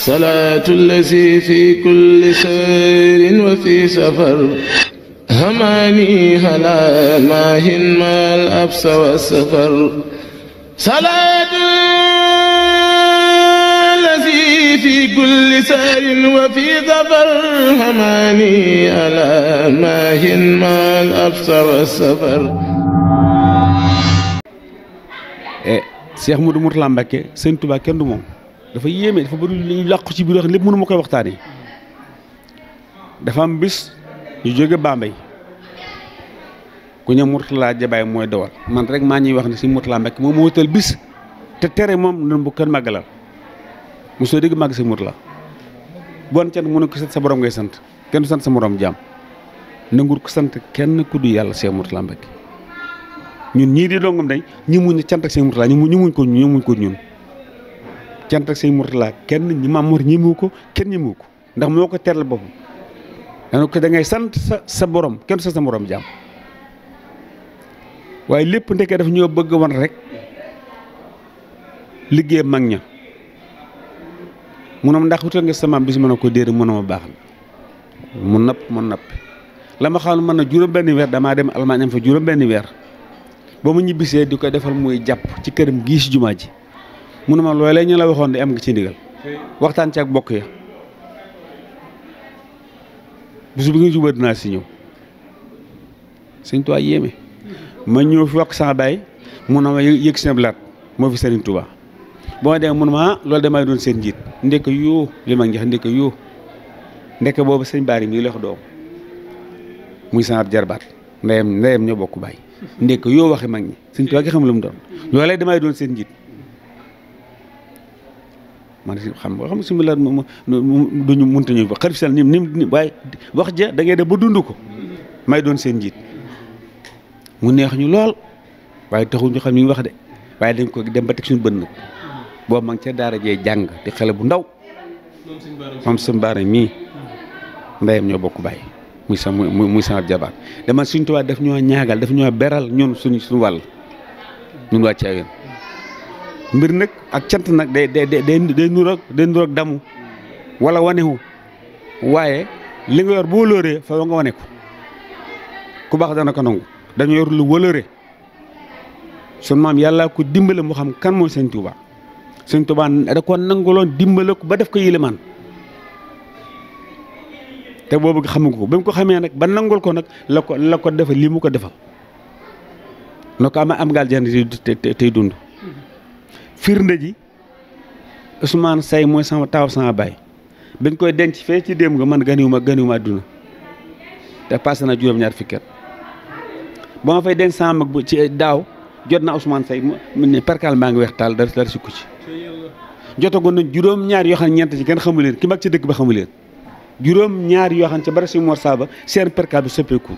salaatu allazi fi kulli sayrin wa fi safar hamaani halaa maahin maal absa wa safar salaatu allazi fi kulli sayrin wa fi safar hamaani halaa maahin maal absa wa safar. Cheikh Modou Mourtala Mbacké Sëñ Touba kenn du moom dafa yéeme dafa bëri lu ñu làqu ci biir wax lépp mënu ma koy waxtaanee dafa am bis ñu jóge Bambey ku ñëw Mourtala Jabaay mooy dawal man rek maa ñuy wax ne si Mourtala Mbacké moom moo wutal bis te tere moom noonu bu kenn màggalal mosoo dégg màgg si Mourtala bon cant mu ne ko sant sa borom ngay sant kenn du sant sa morom jaam nangur ko sant kenn ku du yàlla Cheikh Mourtala Mbacké ñun ñii di dongam dañ ñi muñ cant ak Sëñ Mourtala ñu muñ ko ñun cant ak Sëñ Mourtala kenn ñi Maam Mor ñemewu ko kenn ñemewu ko ndax moo ko teral boppam dana ko da ngay sant sa borom kenn sa morom jaam waaye lépp ndeke daf ñoo bëgg wan rek liggéey mag ña mu ne ndax wutal nga sa maam bis mën a ko déedéet mën a ma baax na mu napp la ma xam mën na juróom-benn weer damaa dem Allemagne am fa juróom-benn weer ba mu ñibbisee di ko defal muy jàpp ci këram gii si jumaa ji mu ne ma loolee ñu la waxoon di am nga ci ndigal waxtaan ci ak bokk ya bisu bi nga suba dinaa si ñëw Sëñ Tuubaa yéeme ma ñëw fi wax sama baay mu ne ma yëg si na blaat moo fi Sëriñ Tuubaa boo ma demee mu ne ma loolu damay doon seen njiit ndekk yoo li ma ngi wax ndekk yoo ndekk boobu sëñ Baari mii la wax doom muy sama jarbaat ndeyam ñoo bokk baay ndekk yoo waxi mag ñi Sëñ Tuubaa gi xam lu mu doon loolee damay doon seen njiit man xam si mu la duñu mënta ñu wax xarit sal ni waaye wax ja da ngay def ba dund ko may doon seen njiit mu neex ñu lool waaye taxul ñu xam ni wax de waaye dañ ko dem ba teg suñu bët nag boobu ma ngi ca daara jee jàng di xale bu ndaw moom sëñ Baara mii ndeyam ñoo bokk bàyyi muy sama jabaat dama Sëñ Tuubaa daf ñoo ñaagal daf ñoo beral ñun suñu wàll ñun waa Thiawéne mbir nag ak cant nag day nuroog damu wala wanewu waaye li nga yor boo lóoree fa nga wane ko ku baax dana ko nangu dañoo yor lu wëlëre sun maam yàlla ko dimbale mu xam kan mooy Sëñ Tuubaa Sëñ Tuubaa da ko nanguloon dimbale ko ba def ko yilimaan te boobu xamu ko ba mu ko xamee nag ba nangul ko nag la ko defal lii mu ko defal na ko am gaal jant tey dund firnde ji Ousmane Say mooy sama taaw sama baay bañ koy denc fee ci démb nga man ganiwuma àdduna te passé na juróom-ñaar fukki at ba ma fay denc sama mag bu ci daaw jot na Ousmane Say mu ne perkal maa ngi weex taal dara sukku ci jotagoon nañ juróom-ñaar yoo xam ne ñeent ci kenn xamu leen ki mag ci dëkk ba xamu leen juróom-ñaar yoo xam ne ca bari si Mor Saba seen perkal bi soppeeku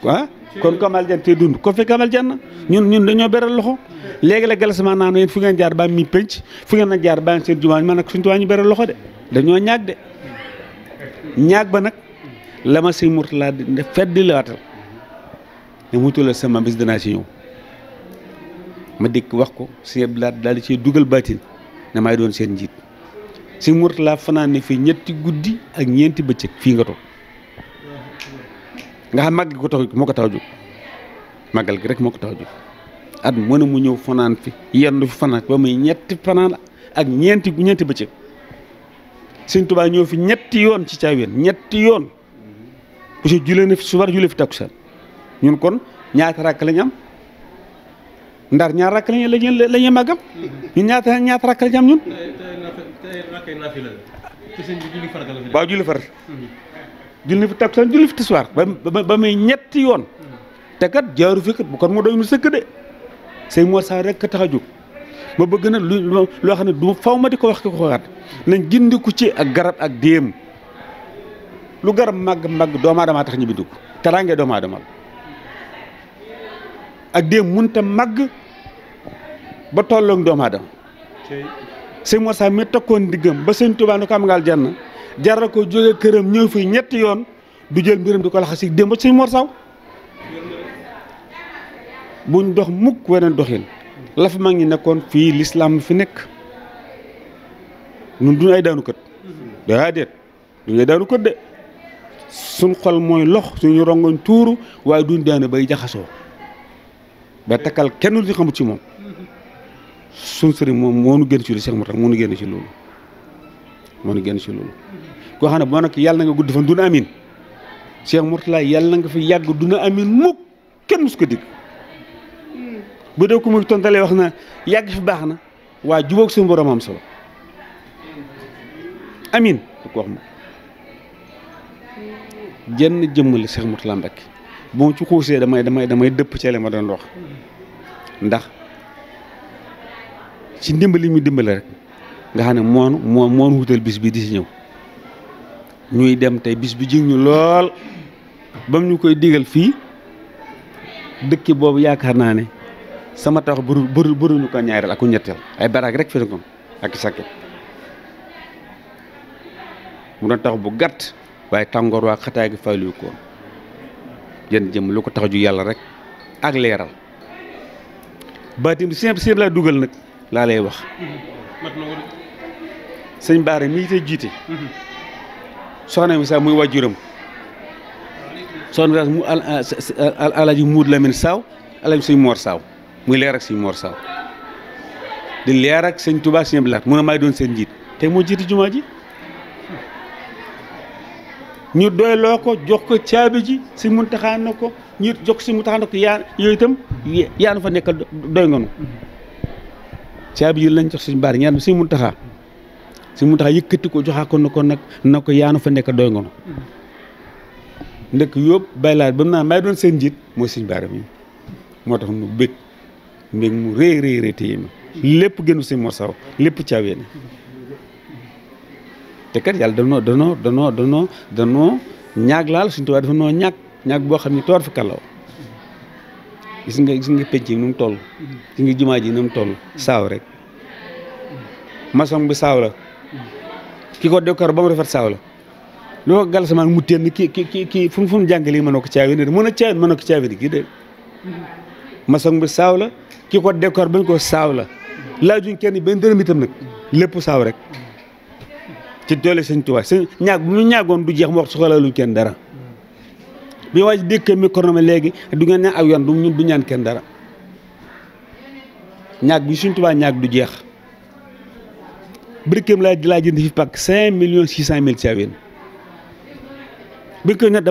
ah kon kamal jan tey dund ko fi kamal jan ñun dañoo beral loxo léegi la galasement naan yéen fu ngeen jaar ba mi penc fu ngeen na jaar ba seen jumaa man nag Sëñ Tuubaa ñu beral loxo de dañoo ñaag de ñaag ba nag la ma Sëñ Mourtala di feddi la waatal ne mutula sama bis danaa si ñëw ma dikk wax ko Sëñ Abdou Lahad daal di ciy dugal baatin ne maay doon seen njiit Sëñ Mourtala fanaan ne fii ñetti guddi ak ñeenti bëccëg fii nga toog nga xam màggal ko tax moo ko tax a jóg màggal gi rek moo ko tax a jóg at mu ne mu ñëw fanaan fi yendu fi fanaan ba muy ñetti fanaan ak ñeenti bëccëg Sëñ Tuubaa ñëw fi ñetti yoon ci Thiawéne ñetti yoon parce que julee na fi subar julee fi takkusaan ñun kon ñaata rakk lañ am ndar ñaar rakk lañuy màggam ñun ñaata rakk lañ am ñun waaw julli farata julli fi takkusaan julli fi tisbaar ba muy ñetti yoon te kat jaaru fi kat bu kon moo doy mu sëkk de Sëñ Mor Sa rek tax a jóg ma bëgg na loo xam ne du faw ma di ko wax ko waxaat nañ gindiku ci ak garab ak déem lu garab màgg doomu aadama tax ñu bindu ko teraange doomu aadama ak déem mënut a màgg ba tolloog doomu aadama Sëñ Mor Sa mi takkoon diggam ba Sëñ Tuubaa ne ko am ngaal jann jaral ko jóge këram ñëw fii ñetti yoon du jël mbiram di ko laxa si démb Sëñ Mor Saw buñ dox mukk weneen doxin la fa mag ñi nekkoon fii lislaam fi nekk ñun duñu ay daanu kët déedéet duñu ay daanu kët de suñ xol mooy lox suñu rongoñ tuuru waaye duñ daane bay jaxasoo ba takkal kenn lu ñu xamut ci moom suñ sëriñ moom moo nu génn ci lu Cheikh Mourtada moo nu génn ci loolu moo nu génn ci loolu koo xam ne boo nag yàlla na nga gudd fan duna amin Cheikh Mourtada yàlla na nga fi yàgg duna amin mukk kenn musu ko digg bu dee ku muy tontalee wax na yàgg fi baax na waaye jubóog suñu borom am solo amin du ko wax moom jenn jëmmali Cheikh Mourtada Mbacké bu ma ci xuusee damay dëpp ci la ma doon wax ndax ci ndimbali ñu dimbale rek nga xam ne moon wutal bis bi di si ñëw ñuy dem tey bis bi jig ñu lool bam ñu koy digal fii dëkki boobu yaakaar naa ne sama tax bëruñu ko ñaareel ak ku ñetteel ay baraag rek fi na ko ak sakket mu doon tax bu gàtt waaye tàngoor waa xataay gi faylu ko jën jëm lu ko tax ju yàlla rek ak leeral baatim bi simple laa dugal nag laa lay wax sëñ Baara mii tey jiite soxna mi sax muy waajuram soxna mi mu alaji Muud Lamin Saaw alaji sëñ Moor Saaw muy leer ak sëñ Moor Saaw di leer ak sëñ Tuubaa sëñ Blaat mun a may doon seen njiit tey moo jiite jumaa ji ñu doyloo ko jox ko caabi ji si Muntaxa na ko ñu jox ko si Muntaxa na ko yooyu itam yaa nu fa nekkal doy nga nu caabi ji lañ jox suñu baar ñaan si Muntaxa yëkkati ko joxaa ko na ko yaa nu fa nekk doy nga nu ndëkk yóbbu baylaat ba mu naa may doon seen njiit mooy suñu baar mi moo tax nu bég mbég mu rëy téye ma lépp gënu si Mor Saw lépp caawee ne te kat yàlla danoo ñaag laal suñu tubaab dafa noo ñaag boo xam ne toor fi kalaw gis nga penc yi nu mu toll gis nga jumaa ji nu mu toll saaw rek maçon bi saaw la ki ko décor ba mu rafet saaw la lu ko gal samaan mu teen kii fu mu jàngale mën na ko caawi ne mën na ko caawi kii de maçon bi saaw la ki ko décor bañ ko saaw la laajuñ kenn benn dërëm itam nag lépp saaw rek ci doole sëñ Tuubaa sëñ ñaag bu ñu ñaagoon du jeex mu wax soxla luñ kenn dara bi waa ji dékkee micro ma léegi du ngeen ñaan aw yoon du ñaan kenn dara ñaag bi sëñ Tuubaa ñaag du jeex briquet laa jënd fi pàkk 5,600,000 caaween briquet nag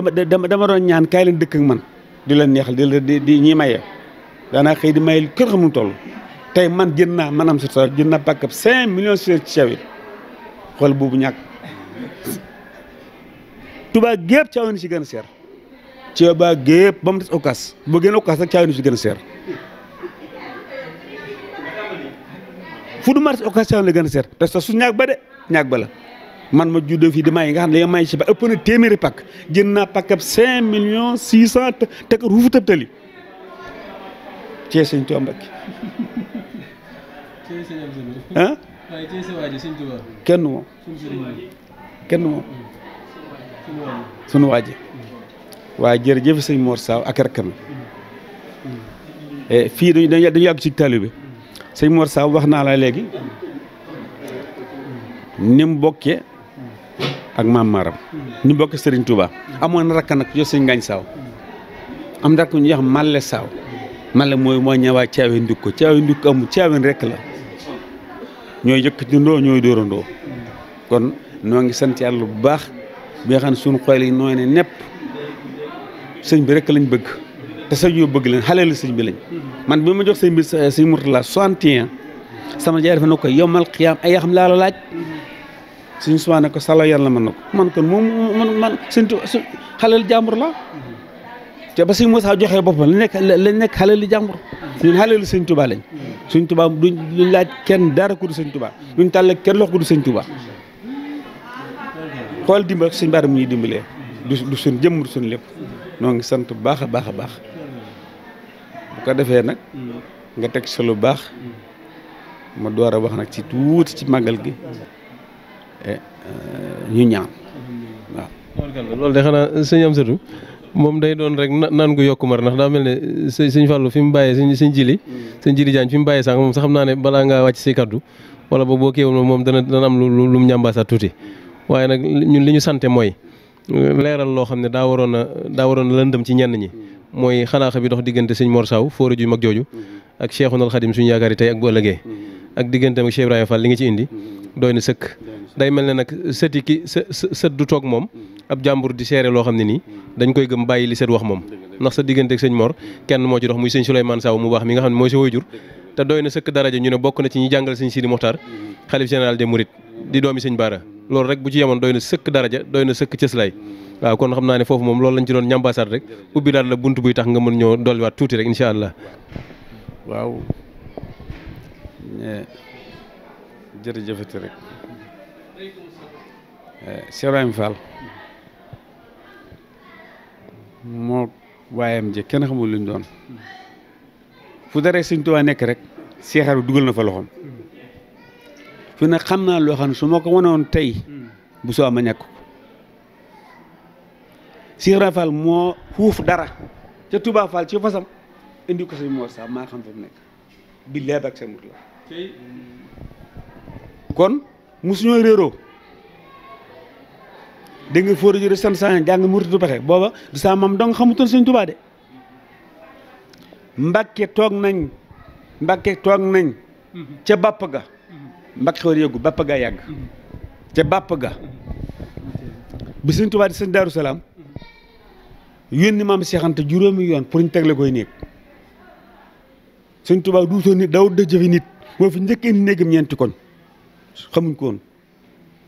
dama doon ñaan kaay leen dëkk ak man di leen neexal di ñi maye daanaa xëy di may kër xamul toll tey man jënd naa man am sa tool jënd naa pàkk 5,600,000 caaween xool boobu ñàkk Touba gépp caaween si gën a seer Touba gépp ba mu des okas boo gën okas rek caaween si gën a seer fu du ma des okas caaween la gën a seer te su ñàkk ba de ñàkk ba la man ma juddoo fii di may nga xam ne may si ba ëpp na téeméeri pàkk jënd naa pàkkab 5,600,000 te ko ruufu tëb tali cee sëñ Tuubaa Mbàkke ah kenn moom sunu waaji waaye jërëjëf sëñ Mor Saw ak rakkam fii dañu yàgg ci taalibe sëñ Mor Saw wax naa la léegi ni mu bokkee ak maam Maram ni mu bokkee Sëriñ Touba amoon na rakk nag yow sëñ Ngañ Saw am rakk ñu wax Malle Saw Malle moo ñëwaat caaween ndukk ko caaween ndukk amul caaween rekk la ñooy yëkkatindoo ñooy dóorandoo kon noo ngi sant yàlla bu baax bi nga xam ne suñu xool yi nooy ne nepp sëñ bi rek lañ bëgg te sëñ yoo bëgg leen xale la sëñ bi lañ man bi ma jox sëñ bi sëñ Mourtada 61 sama jaay dafa ne ko yomal xiyaam ay xam laa la laaj suñu suwaa ne ko salo yàlla mën na ko man kon moom man sëñ xaleel jàmbur la te ba sëñ Moussa joxee boppam lañ nekk xaleel jàmbur ñun xaleel sëñ Touba lañ sëñ Touba duñ laaj kenn dara ku du sëñ Touba duñ tàlle kenn lox ku du sëñ Touba xool dimbal sëñ Bara mu ñuy dimbalee du suñ jëmm du suñ lépp noo ngi sant bu baax a baax a baax bu ko defee nag nga teg sa lu baax ma door a wax nag ci tuuti ci màggal gi ñu ñaan waaw. loolu de xanaa sëñ Amsatou moom day doon rek naan ko yokku mar ndax daa mel ne sëñ Fallou fi mu bàyyee sëñ Jili Jaañ fi mu bàyyee sànq moom sax xam naa ne balaa ngaa wàcc say kaddu wala boo kéewul moom dana am lu mu ñambaasaat tuuti waaye nag ñun li ñu sante mooy leeral loo xam ne daa waroon a lëndëm ci ñenn ñi mooy xalaaxa bi dox diggante sëñ Mor Saw fóore ju mag jooju ak Cheikhul Khadim suñu yaakaar yi tey ak bu ëllëgee ak digganteem ak Cheikh Ibrahima Fall li nga ci indi doy na sëkk. day mel ne nag sët du toog moom ab jàmbur di seere loo xam ne nii dañ koy gëm bàyyi li sët wax moom ndax sa diggante ak sëñ Mor kenn moo ci dox muy sëñ Souleymane Saw mu baax mi nga xam ne mooy sa waajur te doy na sëkk daraja ñu ne bokk na ci ñi jàngal sëñ Sidi Mokhtar xalif général des Mourides di doomi sëñ Bara loolu rek bu ci yemoon doy na sëkk daraja doy na sëkk cëslaay waaw kon xam naa ne foofu moom loolu lañ ci doon ñambaasaat rek ubbi daal la bunt buy tax nga mën ñoo dolliwaat tuuti rek incha allah. waaw jërëjëfati rek Cheikh Ibrahima Fall moo waayam je kenn xamul luñ doon fu daree sëñ Tuubaa nekk rek seexaru dugal na fa loxoom fi nag xam naa loo xam ne su ma ko wanoon tey bu soo ma ñàkk ko Cheikh Ibrahima Fall moo fuuf dara ca Touba Fall ci fasam indi ko sëñ Mor Saw maa xam fa mu nekk bi leeb ak seen mut la kon mosuñoo réeroo dégg nga fóor jëre sant saa jàng murit du pexe booba du saa mam dong xamutoon sëñ Tuubaa de Mbàkke toog nañ ca bàpp ga Mbàkke xewar yëggu bàpp ga yàgg ca bàpp ga bi sëñ Tuubaa di sëñ Daaru Salaam yónni maam Seex Anta juróomi yoon pour ñu tegle koy néeg sëñ Tuubaa duutoon nit daw dëjëfe nit moo fi njëkk indi néegam ñeenti koñ xamuñ ko woon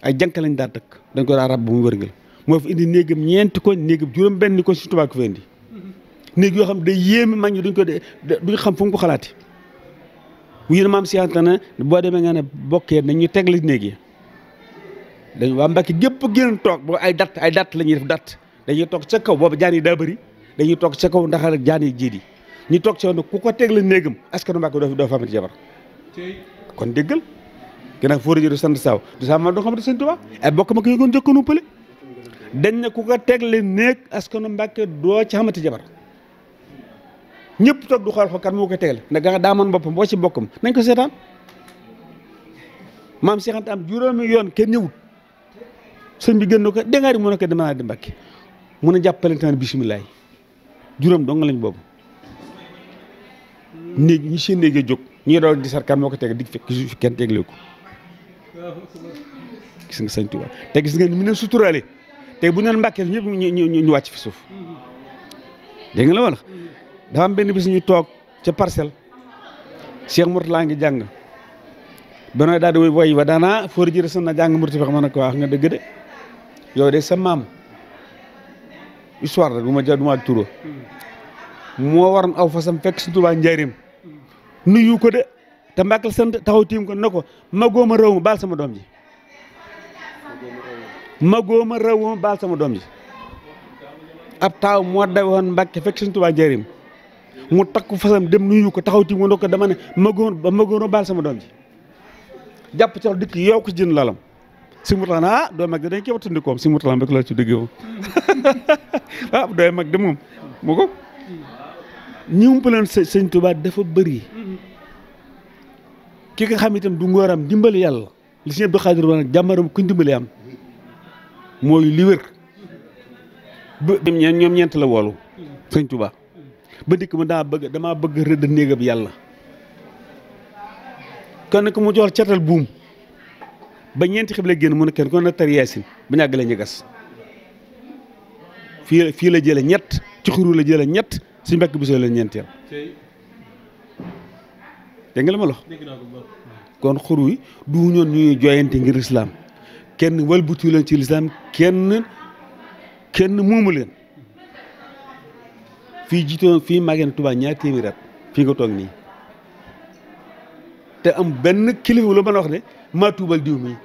ay jànk lañ daa dëkk dañ ko daa rab bu mu wërngal moo fi indi néegam ñeenti koñ néegam juróom benn koñ sëñ Tuubaa ko fi indi néeg yoo xam day yéeme mag ñi duñ xam fu mu ko xalaati bu yéen maam Seex Anta na boo demee nga ne bokkee nañu tegle néeg yi dañ waa Mbàkke gépp génn toog boo ay dat la ñuy def dat dañuy toog ca kaw boobu jaan yi daa bëri dañuy toog ca kaw ndax rek jaan yi jiit yi ñu toog ci woon ku ko tegle néegam askanu Mbàkke doo fa amati jabar kon déggal gannaaw fóor jëru sant Saw du saa ma doo xamante sëñ Tuubaa ay bokk ma ko yëgoon jëkkoonu pële dañ ne ku ko tegle néeg askanu Mbàkke doo ci xamante jabar ñëpp toog du xool kan moo ko tegle ndax nga daa man boppam boo ci bokkam nañ ko seetaan maam Seex Anta am juróomi yoon kenn ñëwut sëñ bi gën na ko dangaa di mu ne ko dama naa di Mbàkke mun a jàppale taan bisimilah juróom dong lañ boobu néeg ñi seen néeg jóg ñi doon di sar kan moo ko teg dig fekk fi kenn tegle ko gis nga sëñ Tuubaa te gis nga ni mu ne suturaale te bu neen Mbàkke ñëpp ñu wàcc fi suuf dégg nga la wala dafa am benn bis ñu toog ca Parcelles Cheikh Mourtala ngi jàng benooy daal di woy wa daanaa fóor jëre san na jàng murti fex ma ne ko wax nga dëgg de yow de sa maam histoire la du ma turo moo waroon aw fasam fekk sëñ Tuubaa njaarim nuyu ko de te Mbàkke sant taxaw tiim ko ne ko magooma réew ma baal sama doom ji magooma réew ma baal sama doom ji ab taaw moo daw woon Mbàkke fekk sëñ Tuubaa njaarim mu takku fasam dem nuyu ko taxaw tiim ko ne ko dama ne magooma baal sama doom ji jàpp ci dikk yow ko jën lalam si Mourtala na dooy mag de dañ koy wattandikoom si Mourtala mbék la ci dëgg moom dooy mag de moom mu ko ñi umpaleen sëñ Tuubaa dafa bëri ki nga xam itam du ngóoram dimbali yàlla li si Abdou Khadir wa nag jàmmaram kuñ dimbali am mooy li wér ba ñoom ñeent la woolu sëñ Tuubaa ba dikk ma damaa bëgg rëdd néegam yàlla kon ko mu jox catal buum ba ñeenti xibla génn mu ne kenn kon na tar yaasin ba ñàgg la ñu gas fii la jële ñett ci xuru la jële ñett suñu Mbàkke Buso la ñeenteel dégg nga la ma lox kon xur wi du ñoon ñuy jooyante ngir lislaam kenn walbutu leen ci lislaam kenn moomu leen fii jiitoon fii mageen Tuubaa ñaar téeméeri at fii nga toog nii te am benn kilifa lu mën a wax ne maa tuubal diw mi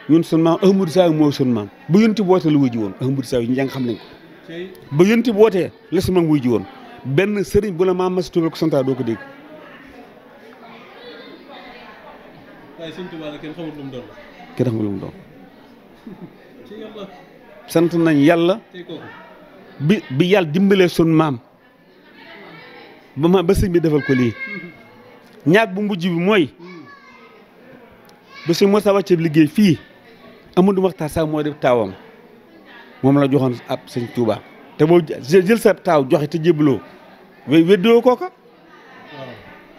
ñun sun maam Ahmadou Saw moo sun maam ba yonti bu wootee la wuy ji woon Ahmadou Saw yi njàng xam nañ ko ba yonti bu wootee la sun maam wuy ji woon benn sëriñ bu la maam mas tuubal ko santaa doo ko dégg waaye sëñ Tuubaa la kenn xamul lu mu doon kenn xamul lu mu doon sant nañ yàlla bi yàlla dimbalee sun maam ba sëñ bi defal ko lii ñaag bu mujj bi mooy ba sëñ Moussa wàcce liggéey fii Amadou Makhtar Sarr moo def taawam moom la joxoon ab sëñ Touba te boo jël sa taaw joxe te jébbaloo weddoo kooka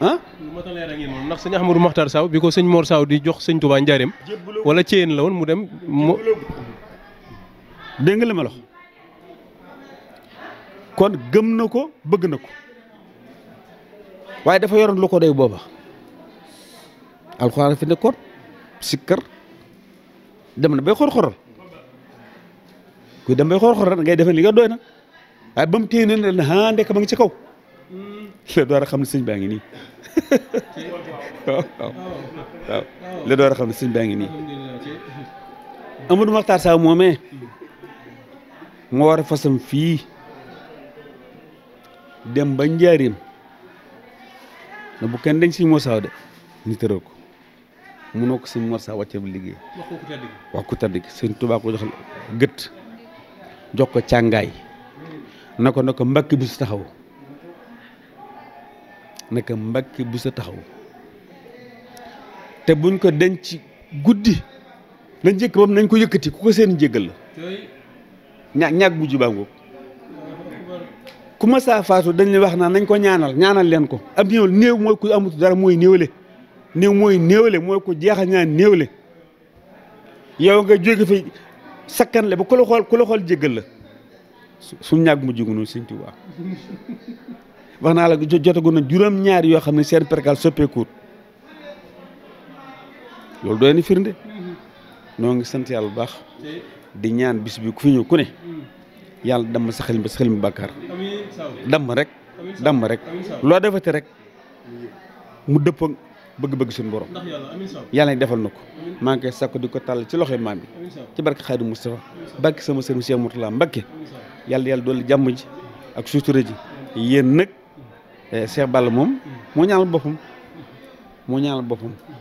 ah lu ma ta leer a ngi moom ndax sëñ Ahmadou Makhtar Sarr bi ko sëñ Mor Sarr di jox sëñ Touba njaareem wala Thièyeen la woon mu dem dégg nga li ma la wax kon gëm na ko bëgg na ko waaye dafa yoroon lu ko doy booba alxuraan fi nekkoon sikkar dem na bay xor-xoral kuy dem bay xor-xoral ngay defe li nga doy na waaye ba mu téye ne ne ah ndek ma ngi ci kaw le door a xam ne sëñ baa ngi nii waaw waaw le door a xam ne sëñ baa ngi nii Amadou Makhtar Sarr moomee moo war a fasam fii dem ba njaarim na bu kenn dañ si Moussa de ñu tëroo ko munoo ko si Moussa wàcce bu liggéey wax ku tedd gi sëñ Tuubaa ko jox gët jox ko càngaay na ko mbakki bu sa taxaw naka mbakki bu sa taxaw te buñ ko denc guddi la njëkk bam nañ ko yëkkati ku ko seen njéggal la ñaag bu jubaa ngoog ku ma saa faatu dañ li wax naa nañ ko ñaanal leen ko am néew mooy ku amut dara mooy néewle mooy ku jeexal ñaan néewle yow nga jóge fi sakkan le ba ku la xool jéggal la suñ ñaag mu jógu noonu Sëñ Tuubaa wax naa la jotagu na juróom-ñaar yoo xam ne seen perkal soppeekuut loolu doy na firnde noo ngi sant yàlla bu baax di ñaan bis bi ku fi ñëw ku ne yàlla damm sa xel mi bàkkaar damm rek loo defate rek mu dëpp bëgg-bëgg suñu borom yàlla defal na ko maa ngi koy sakku di ko tàll ci loxoy maam bi ci barke Xaadimu Mustafaa barke sama sëriñ Cheikh Mourtala Mbacké yàlla doolu jàmm ji ak sutura ji yéen nag Cheikh Balla moom moo ñaanal boppam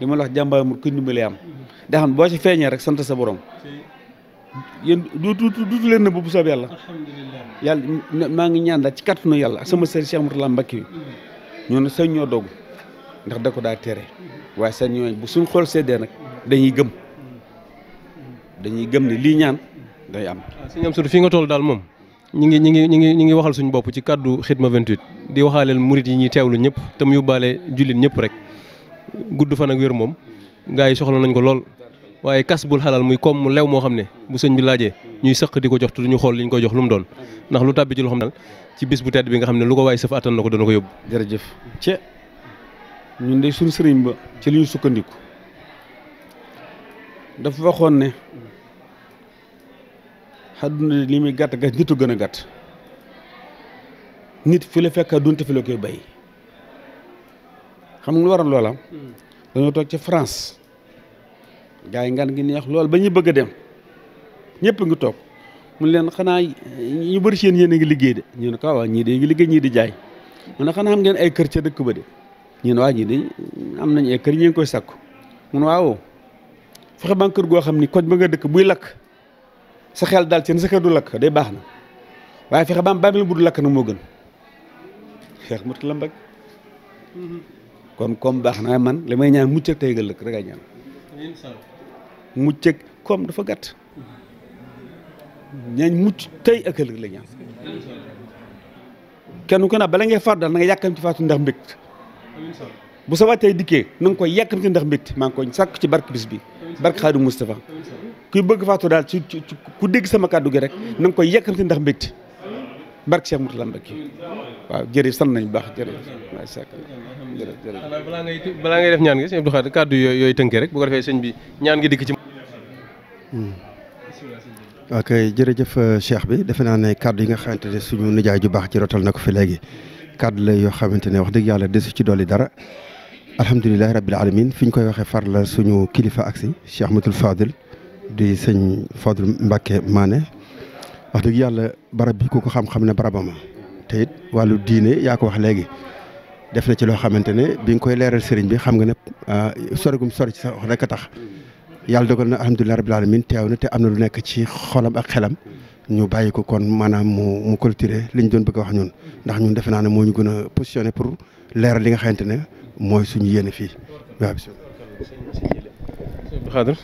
li ma la wax jàmbaar mu ku ndimbali am da xam boo ci feeñee rek sant sa borom yéen duutu leen na bu soob yàlla maa ngi ñaan daal ci kàttanu yàlla ak sama sëriñ Cheikh Mourtala Mbacké ñoo ne sañ ñoo dogu ndax da ko daa tere waaye sañ ñooñ bu suñ xool seddee nag dañuy gëm ne lii ñaan day am. sëñ Amsatou fi nga toll daal moom ñi ngi waxal suñu bopp ci kàddu Xidma 28 di waxaaleel murit yi ñuy teewlu ñëpp te mu yóbbaale jullit ñëpp rek gudd fan ak wér moom gaa yi soxla nañ ko lool waaye kas bul xalal muy comme mu lew moo xam ne bu sëñ bi laajee ñuy sëq di ko jox te duñu xool li ñu koy jox lu mu doon ndax lu tàbbi ci loo xam daal ci bis bu tedd bi nga xam ne lu ko waay sëf attan na ko dana ko yóbbu. jërëjëf ñun de suñu sëriñ ba ci li ñu sukkandiku dafa waxoon ne àdduna li muy gàtt gàtt nitu gën a gàtt nit fi la fekk dunte fi la koy bay xam nga lu waral loola dañoo toog ci France gars yi ngan gi neex lool ba ñu bëgg a dem ñëpp ngi toog mu leen xanaa ñu bëri seen yéen a ngi liggéey de ñu ne ko waaw ñii de ngi liggéey ñii di jaay mu ne xanaa xam ngeen ay kër ca dëkk ba de ñu ne waa ñii de am nañ ay kër ñu ngi koy sakku mu ne waaw fexe ba kër goo xam ni koñ ba nga dëkk buy lakk sa xel daal ci sa kër du lakk day baax na waaye fexe ba am bàmmeel bu du lakk nag moo gën Cheikh Mourtala Mbacké kon comme baax na man li may ñaan mucc ak tey ëllëg rek a ñaan mucc ak comme dafa gàtt ñaan mucc tey ak ëllëg la ñaan kenn ku ne bala ngay faatu daal na nga yàkkam ci faatu ndax mbégte bu sa waatee dikkee na nga koy yàkkam ci ndax mbégte maa ngi koy sàkk ci barke bis bi barke Xaadimu Mustafaa kuy bëgg faatu daal ci ku dégg sama kàddu gi rek na nga koy yàkkam ci ndax mbégte barke Cheikh Mourtala Mbacké waaw jërëjëf sant nañu baax jërëjëf waay sakk jërëjëf balaa ngay def ñaan gi sëñ Abdou Khadre kàddu yooyu tënkee rek bu ko defee sëñ bi ñaan gi dikk ci ok jërëjëf Cheikh bi defe naa ne kàddu yi nga xamante ne suñu nijaay ju baax ci rotal na ko fi léegi kàddu la yoo xamante ne wax dëgg yàlla desu ci dolli dara alhamdulilahi rabbil alamin fi ñu koy waxee far la suñu kilifa aksi Cheikh Ahmadul Fadil di sëñ Fadil Mbacké Mané wax dëgg yàlla barab bi ku ko xam-xam ne barabama te it wàllu diine yaa ko wax léegi def na ci loo xamante ne bi nga koy leeral sëriñ bi xam nga ne sori gum sori ci sa wax rek a tax yàlla dogal na alhamdulilah rabbil alamin teew na te am na lu nekk ci xolam ak xelam ñu bàyyi ko kon maanaam mu clôturer li ñu doon bëgg a wax ñun ndax ñun defe naa ne moo ñu gën a positionné pour leeral li nga xamante ne mooy suñu yéene fii waaw bisimilah Xaadir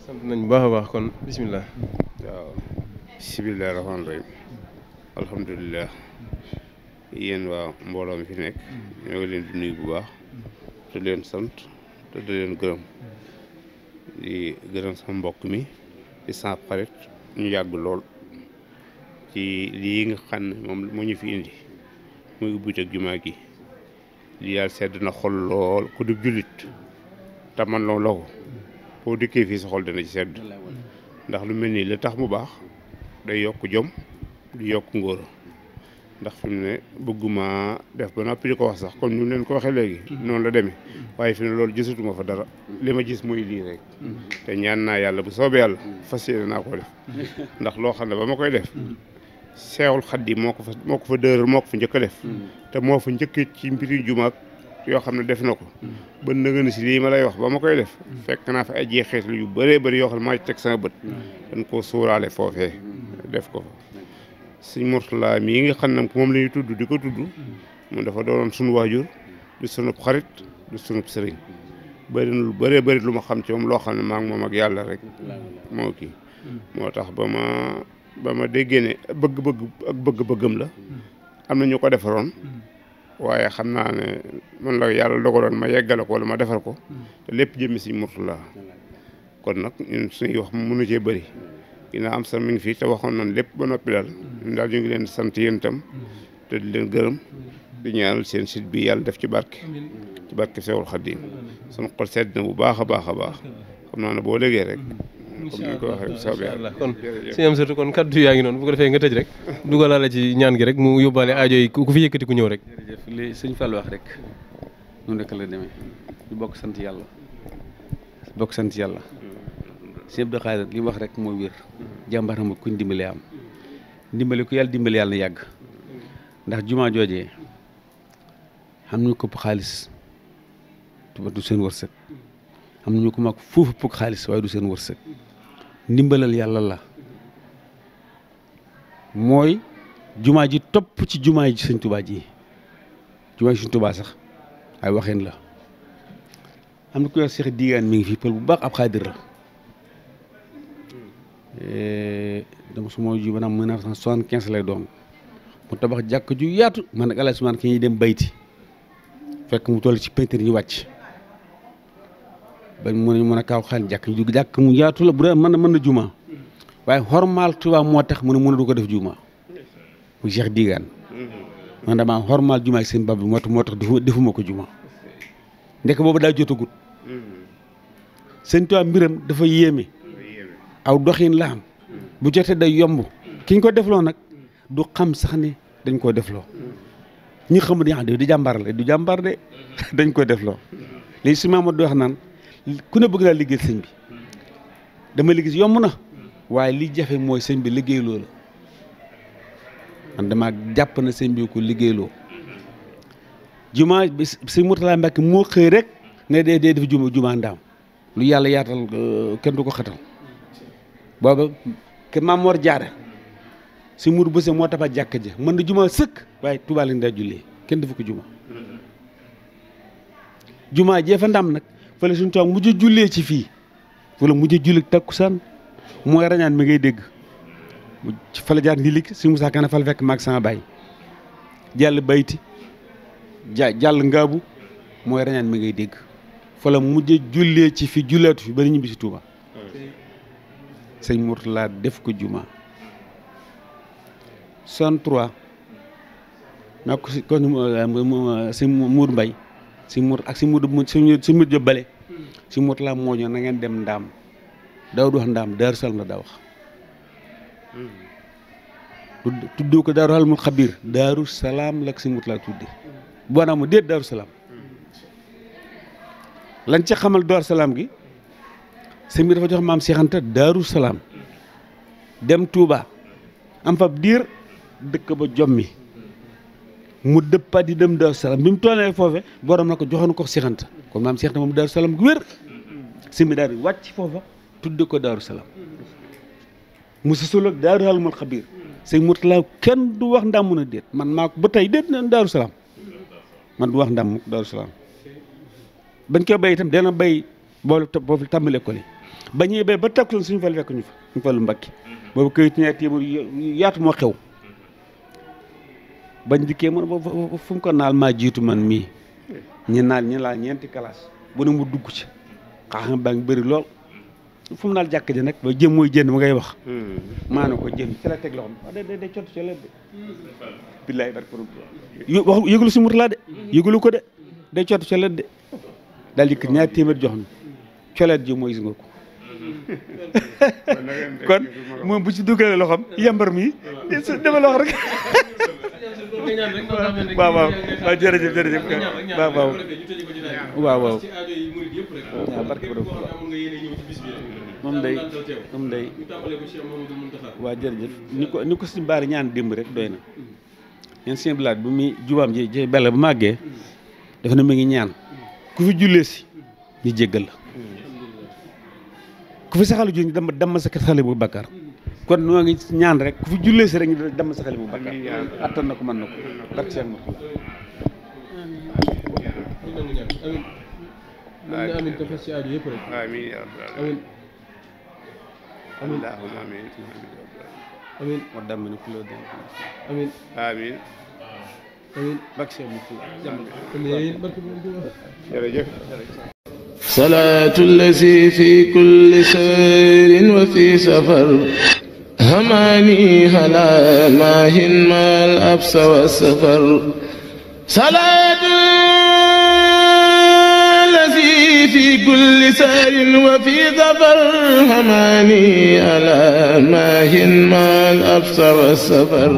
sant nañ bu baax a baax kon bisimilah. waaw bisimilah rahmaani rahim alhamdulilah yéen waa mbooloo mi fi nekk ñoo ngi leen di nuyu bu baax te leen sant te di leen gërëm di gërëm sama mbokk mi di sama xarit ñu yàgg lool ci lii nga xam ne moom moo ñu fi indi muy ubbite ak jumaa gi lii yàlla sedd na xol lool ku di jullit te man loolu la ko boo dikkee fii sa xol dana ci sedd ndax lu mel nii la tax mu baax day yokk jom di yokk ngóora ndax fi mu ne bëgguma def ba noppi di ko wax sax comme ni mu leen ko waxee léegi noonu la demee waaye fi ne loolu gisatuma fa dara li ma gis mooy lii rek te ñaan naa yàlla bu soobee yàlla fas yéene naa ko def ndax loo xam ne ba ma koy def Seexul Xadiim moo ko fa dëral moo ko fa njëkk a def te moo fa njëkk ci mbiri jumaak yoo xam ne def na ko ba nëgën si lii ma lay wax ba ma koy def fekk naa fa ay jeexeetal yu bëree bëri yoo xam ne maa ci teg sama bët dañ koo suuraale foofee def ko fa sëñ Mourtala mii nga xam ne moom la ñuy tudd di ko tudd moom dafa doonoon suñu waajur du sunub xarit du sunub sëriñ bëri na lu bëree bëri lu ma xam ci moom loo xam ne maa ngi moom ak yàlla rek moo kii moo tax ba ma déggee ne bëgg-bëggam la am na ñu ko defaroon waaye xam naa ne man la yàlla dogaloon ma yeggale ko wala ma defar ko te lépp jëmmi sëñ Mourtala kon nag ñun suñuy wax mënu cee bëri ginnaaw am sa mi ngi fii te waxoon nañ lépp ba noppi daal ñun daal ñu ngi leen sant yéen itam te di leen gërëm di ñaanal seen site bi yàlla def ci barke Seexul Xadiim suñu xol sedd na bu baax a baax a baax xam naa ne boo léegee rek comme ni ko waxee soobee yàlla kon sëñ Amsatu kon kaddu yaa ngi noonu bu ko defee nga tëj rek dugalaale ci ñaan gi rek mu yóbbaale aajo yi ku fi yëkkati ku ñëw rek. jërëjëf li sëñ Fall wax rek noonu rek la demee ñu bokk sant yàlla sëñ Abdou Khadre li mu wax rek mooy wér jàmbaar ma kuñ dimbali am dimbali ku yàlla dimbali yàlla yàgg ndax jumaa joojee xam nañu ko xaalis du seen wërsëg xam nañu ko mag foofu puk xaalis waaye du seen wërsëg ndimbalal yàlla la mooy jumaa ji topp ci jumaa ji sëñ Tuubaa ji jumaa ji sëñ Tuubaa sax ay waxeen la am na ku yor Seex Digaan mi ngi fi pël bu baax ab xaadir la dama su ma ju maanaam 1975 lay doon mu tabax jàkk ju yaatu man ak Alaaji Usmaan ki ñuy dem bayti fekk mu toll ci peinture ñu wàcc bañ mën a kaaw xaalis jàkk mu yaatu la bu dee mën na juma waaye xormaal Tuubaa moo tax mu ne mën a du ko def juma mu Cheikh Digaan man damaa xormaal juma ak seen bab bi moo tax defuma ko juma ndek boobu daa jotagut seen Tuubaa mbiram dafa yéeme aw doxin la am bu jotee day yomb ki ñu ko defloo nag du xam sax ne dañ koo defloo ñi xamul di jàmbaar la du jàmbaar de dañ koy defloo léegi si Mamadou di wax naan ku ne bëgg laa liggéey sëñ bi dama liggéey yomb na waaye li jafe mooy sëñ bi liggéey loo la man dama jàpp na sëñ bi ko liggéeyloo jumaa bi sëñ Mourtala Mbacke moo xëy rek ne dee def jumaa ndaam lu yàlla yaatal kenn du ko xatal booba ke Maam Mor Jaara si mur bëse moo tax a jàkk ja mën na juma sëkk waaye Tuubaa lañ daa jullee kenn defu ko juma jee fa ndam nag fële suñu toog mujj jullee ci fii wala mujj julli takkusaan mooy rañaan mi ngay dégg fa la jaar ndilik si Musaa Kana fa la fekk maag sama baay jàll bayti jàll ngaabu mooy rañaan mi ngay dégg fa la mujj jullee ci fii julleetu fi bari ñibbi si Tuubaa sëñ Mourtala def ko juma 63 naa ko si kon si Mour Mbay si Mour ak si Mour si Mour Jóbbale si Mourtala moo ñëw na ngeen dem ndaam daaw du wax ndaam Daaru Salaam la daa wax tuddoo ko Daaru Alimul Xabiir Daaru Salaam la ko si Mourtala tudde boo naa mu déet Daaru Salaam lañ ca xamal Daaru Salaam gi sëñ bi dafa jox maam Seex Anta Daaru Salaam dem Touba am fab diir dëkk ba jommi mu dëppaat di dem Daaru Salaam bi mu tollee foofe borom na ko joxoon ko Seex Anta kon maam Seex Anta moom Daaru Salaam gu wér sëñ bi daal di wàcc foofa tudde ko Daaru Salaam mu susul ak Daaru Alimul Xabiir sëñ Mourtala kenn du wax ndam mun a déet man maa ko ba tey déet na Daaru Salaam man du wax ndam Daaru Salaam bañ koy bay itam dana bay boobu tàmbale ko li ba ñëwee ba takkuloon suñu fal fekk ñu fa suñu falu Mbàkke boobu këyit ñaar téeméer yaatu moo xew bañ dikkee man fu mu ko naal maa jiitu man mii ñi laal ñeenti classe bu ne mu dugg ci xaaxam baa ngi bëri lool fu mu naal jàkk ji nag ba jëm mooy jënd ma ngay wax maa ne ko jëm ci la teg loxom day cot ci la de billaay barke wax yëgulu si murtalaa de yëgulu ko de day cot ci la de daal di ñaar téeméer jox na coleet ji mooy gis nga ko kon moom bu ci dugalee loxom yambar mi dama la wax rek waaw jërëjëf waaw barke borom moom day waaw jërëjëf ni ko si mbaari ñaan démb rek doy na ñeen seen blaat bu muy jubaam ji bella bu màggee dafa ne mu ngi ñaan ku fi jullee si ñu jéggal la ku fi saxalu ju ñu dama sa xale bu bakkar kon noo ngi ñaan rek ku fi jullee si rek ñu dama sa xale bu bakkar attan na ko mën na ko barke seen ma amiin te fas ci aaju yëpp rek amiin amiin allahumma amiin amiin wa dammi na kuloo dem amiin amiin amiin barke seen ma amiin barke jërëjëf صلاة الذي في كل سير وفي سفر هماني هلا ماهن ما الأبس والسفر صلاة الذي في كل سير وفي سفر هماني هلا ماهن ما الأبس والسفر